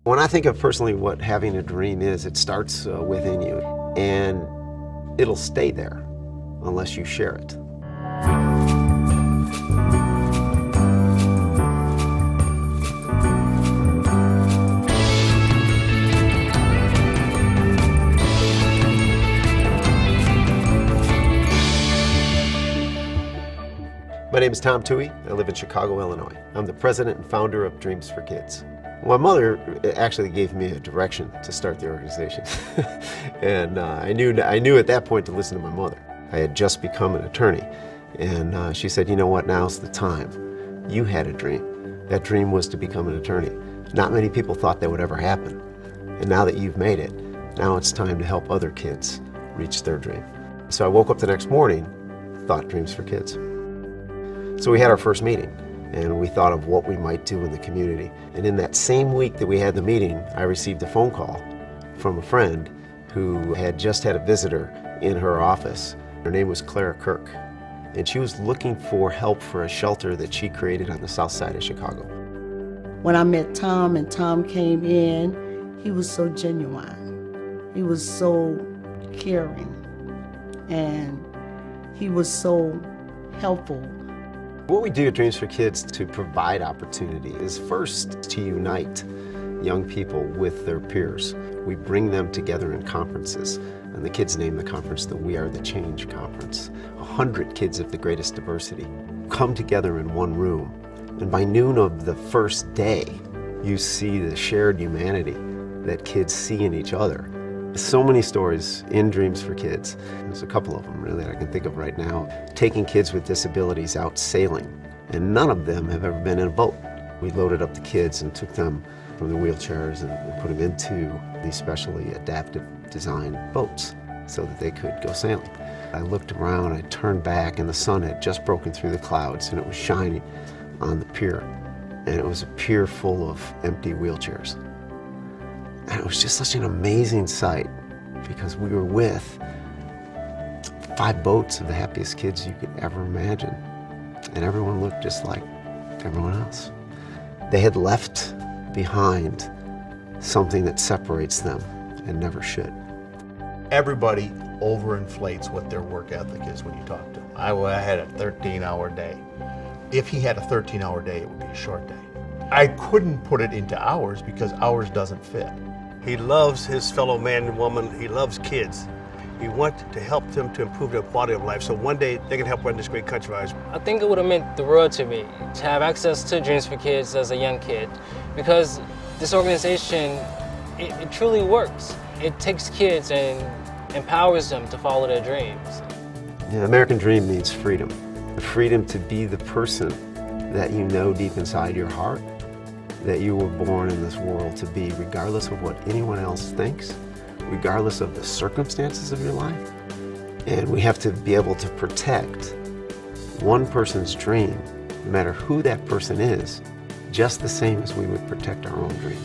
When I think of personally what having a dream is, it starts within you, and it'll stay there unless you share it. My name is Tom Toohey. I live in Chicago, Illinois. I'm the president and founder of Dreams for Kids. My mother actually gave me a direction to start the organization. And I knew at that point to listen to my mother. I had just become an attorney. And she said, you know what, now's the time. You had a dream. That dream was to become an attorney. Not many people thought that would ever happen. And now that you've made it, now it's time to help other kids reach their dream. So I woke up the next morning, thought Dreams for Kids. So we had our first meeting, and we thought of what we might do in the community. And in that same week that we had the meeting, I received a phone call from a friend who had just had a visitor in her office. Her name was Clara Kirk, and she was looking for help for a shelter that she created on the south side of Chicago. When I met Tom and Tom came in, he was so genuine. He was so caring, and he was so helpful. What we do at Dreams for Kids to provide opportunity is first to unite young people with their peers. We bring them together in conferences, and the kids name the conference the We Are the Change Conference. 100 kids of the greatest diversity come together in one room, and by noon of the first day, you see the shared humanity that kids see in each other. So many stories in Dreams for Kids. There's a couple of them really that I can think of right now. Taking kids with disabilities out sailing, and none of them have ever been in a boat. We loaded up the kids and took them from the wheelchairs and put them into these specially adaptive designed boats so that they could go sailing. I looked around, I turned back, and the sun had just broken through the clouds, and it was shining on the pier. And it was a pier full of empty wheelchairs. And it was just such an amazing sight because we were with 5 boats of the happiest kids you could ever imagine. And everyone looked just like everyone else. They had left behind something that separates them and never should. Everybody overinflates what their work ethic is when you talk to them. I had a 13-hour day. If he had a 13-hour day, it would be a short day. I couldn't put it into hours because hours doesn't fit. He loves his fellow man and woman. He loves kids. We want to help them to improve their quality of life so one day they can help run this great country of ours. I think it would have meant the world to me to have access to Dreams for Kids as a young kid, because this organization, it truly works. It takes kids and empowers them to follow their dreams. Yeah, the American dream means freedom. The freedom to be the person that you know deep inside your heart that you were born in this world to be, regardless of what anyone else thinks, regardless of the circumstances of your life. And we have to be able to protect one person's dream, no matter who that person is, just the same as we would protect our own dream.